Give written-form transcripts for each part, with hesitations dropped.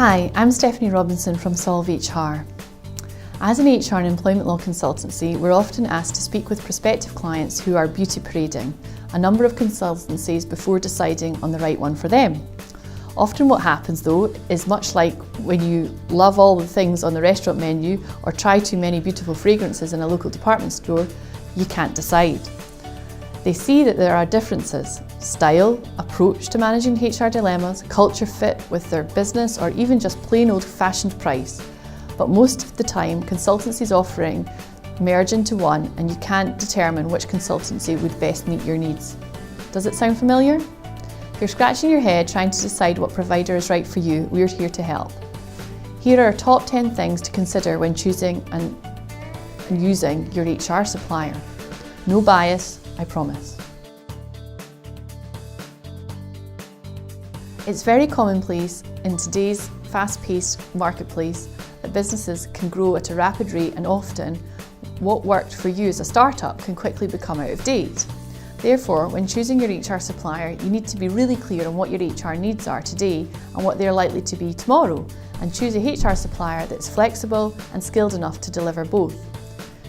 Hi, I'm Stephanie Robinson from Solve HR. As an HR and employment law consultancy, we're often asked to speak with prospective clients who are beauty parading a number of consultancies before deciding on the right one for them. Often what happens though is much like when you love all the things on the restaurant menu or try too many beautiful fragrances in a local department store, you can't decide. They see that there are differences: style, approach to managing HR dilemmas, culture fit with their business, or even just plain old-fashioned price. But most of the time, consultancies offering merge into one and you can't determine which consultancy would best meet your needs. Does it sound familiar? If you're scratching your head trying to decide what provider is right for you, we're here to help. Here are our top 10 things to consider when choosing and using your HR supplier. No bias, I promise. It's very commonplace in today's fast-paced marketplace that businesses can grow at a rapid rate, and often what worked for you as a startup can quickly become out of date. Therefore, when choosing your HR supplier, you need to be really clear on what your HR needs are today and what they're likely to be tomorrow, and choose a HR supplier that's flexible and skilled enough to deliver both.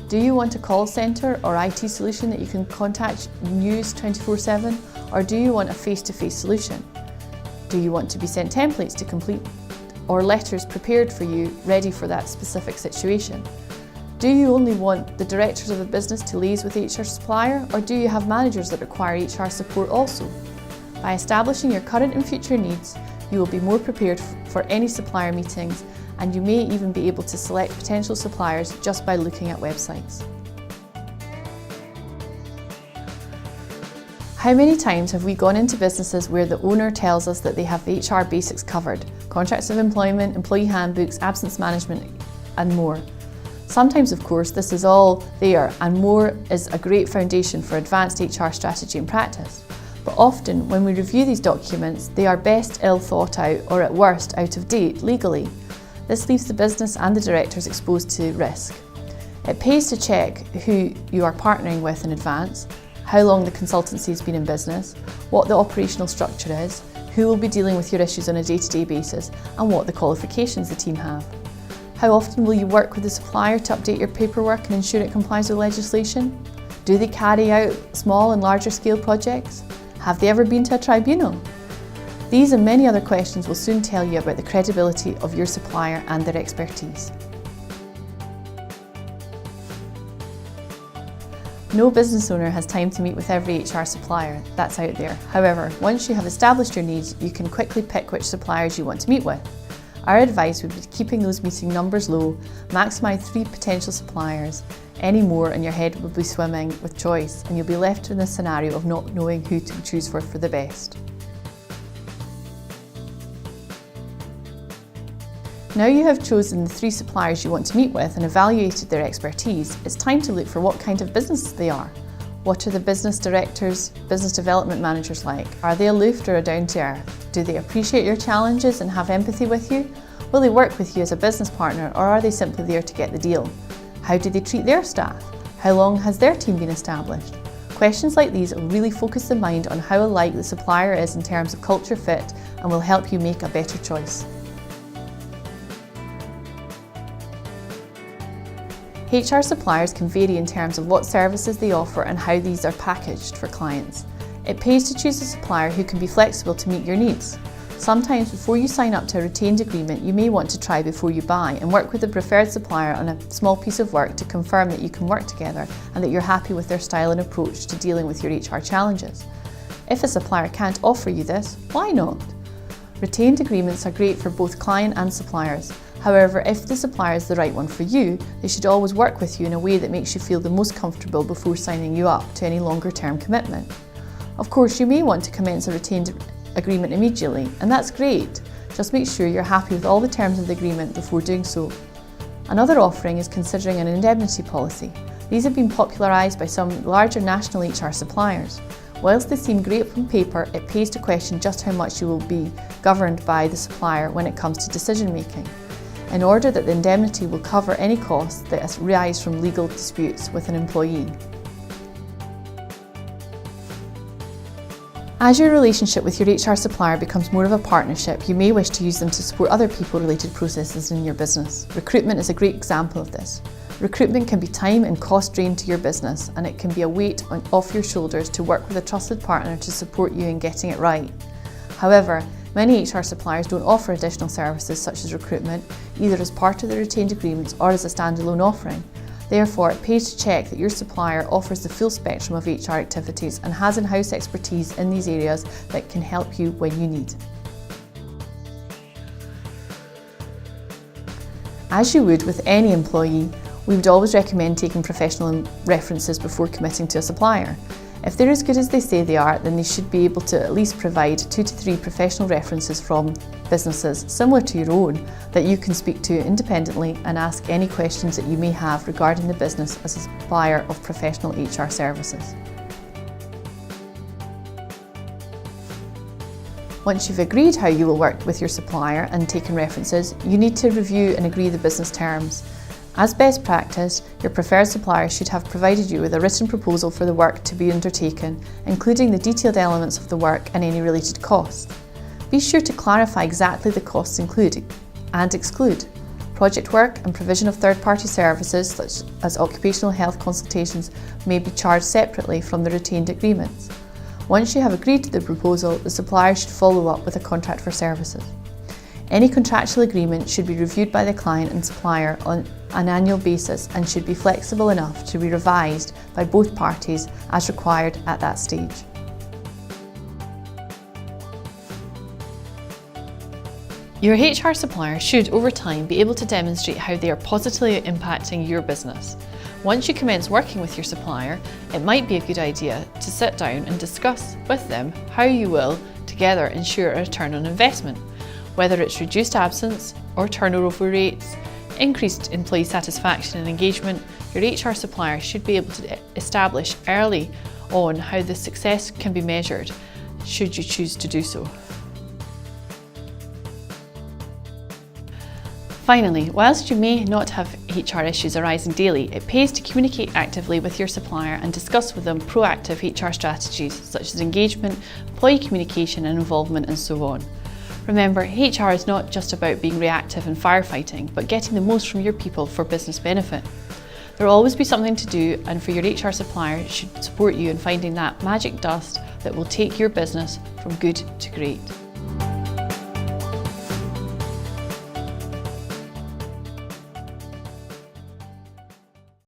Do you want a call centre or IT solution that you can contact and use 24/7, or do you want a face-to-face solution? Do you want to be sent templates to complete or letters prepared for you ready for that specific situation? Do you only want the directors of a business to liaise with HR supplier, or do you have managers that require HR support also? By establishing your current and future needs, you will be more prepared for any supplier meetings, and you may even be able to select potential suppliers just by looking at websites. How many times have we gone into businesses where the owner tells us that they have the HR basics covered: contracts of employment, employee handbooks, absence management, and more? Sometimes, of course, this is all there, and more is a great foundation for advanced HR strategy and practice. But often, when we review these documents, they are best ill thought out, or at worst, out of date legally. This leaves the business and the directors exposed to risk. It pays to check who you are partnering with in advance, how long the consultancy has been in business, what the operational structure is, who will be dealing with your issues on a day-to-day basis, and what the qualifications the team have. How often will you work with the supplier to update your paperwork and ensure it complies with legislation? Do they carry out small and larger scale projects? Have they ever been to a tribunal? These and many other questions will soon tell you about the credibility of your supplier and their expertise. No business owner has time to meet with every HR supplier that's out there. However, once you have established your needs, you can quickly pick which suppliers you want to meet with. Our advice would be keeping those meeting numbers low, maximise 3 potential suppliers. Any more and your head will be swimming with choice, and you'll be left in a scenario of not knowing who to choose for the best. Now you have chosen the 3 suppliers you want to meet with and evaluated their expertise, it's time to look for what kind of business they are. What are the business directors, business development managers like? Are they aloof or down to earth? Do they appreciate your challenges and have empathy with you? Will they work with you as a business partner, or are they simply there to get the deal? How do they treat their staff? How long has their team been established? Questions like these will really focus the mind on how alike the supplier is in terms of culture fit, and will help you make a better choice. HR suppliers can vary in terms of what services they offer and how these are packaged for clients. It pays to choose a supplier who can be flexible to meet your needs. Sometimes before you sign up to a retained agreement, you may want to try before you buy and work with the preferred supplier on a small piece of work to confirm that you can work together and that you're happy with their style and approach to dealing with your HR challenges. If a supplier can't offer you this, why not? Retained agreements are great for both client and suppliers. However, if the supplier is the right one for you, they should always work with you in a way that makes you feel the most comfortable before signing you up to any longer term commitment. Of course, you may want to commence a retained agreement immediately, and that's great. Just make sure you're happy with all the terms of the agreement before doing so. Another offering is considering an indemnity policy. These have been popularised by some larger national HR suppliers. Whilst they seem great on paper, it pays to question just how much you will be governed by the supplier when it comes to decision making, in order that the indemnity will cover any costs that arise from legal disputes with an employee. As your relationship with your HR supplier becomes more of a partnership, you may wish to use them to support other people-related processes in your business. Recruitment is a great example of this. Recruitment can be time and cost drain to your business, and it can be a weight off your shoulders to work with a trusted partner to support you in getting it right. However, many HR suppliers don't offer additional services such as recruitment, either as part of their retained agreements or as a standalone offering. Therefore, it pays to check that your supplier offers the full spectrum of HR activities and has in-house expertise in these areas that can help you when you need. As you would with any employee, we would always recommend taking professional references before committing to a supplier. If they're as good as they say they are, then they should be able to at least provide 2 to 3 professional references from businesses similar to your own that you can speak to independently and ask any questions that you may have regarding the business as a supplier of professional HR services. Once you've agreed how you will work with your supplier and taken references, you need to review and agree the business terms. As best practice, your preferred supplier should have provided you with a written proposal for the work to be undertaken, including the detailed elements of the work and any related costs. Be sure to clarify exactly the costs included and exclude. Project work and provision of third-party services such as occupational health consultations may be charged separately from the retained agreements. Once you have agreed to the proposal, the supplier should follow up with a contract for services. Any contractual agreement should be reviewed by the client and supplier on an annual basis and should be flexible enough to be revised by both parties as required at that stage. Your HR supplier should, over time, be able to demonstrate how they are positively impacting your business. Once you commence working with your supplier, it might be a good idea to sit down and discuss with them how you will together ensure a return on investment. Whether it's reduced absence or turnover rates, increased employee satisfaction and engagement, your HR supplier should be able to establish early on how the success can be measured, should you choose to do so. Finally, whilst you may not have HR issues arising daily, it pays to communicate actively with your supplier and discuss with them proactive HR strategies such as engagement, employee communication and involvement and so on. Remember, HR is not just about being reactive and firefighting, but getting the most from your people for business benefit. There will always be something to do, and for your HR supplier should support you in finding that magic dust that will take your business from good to great.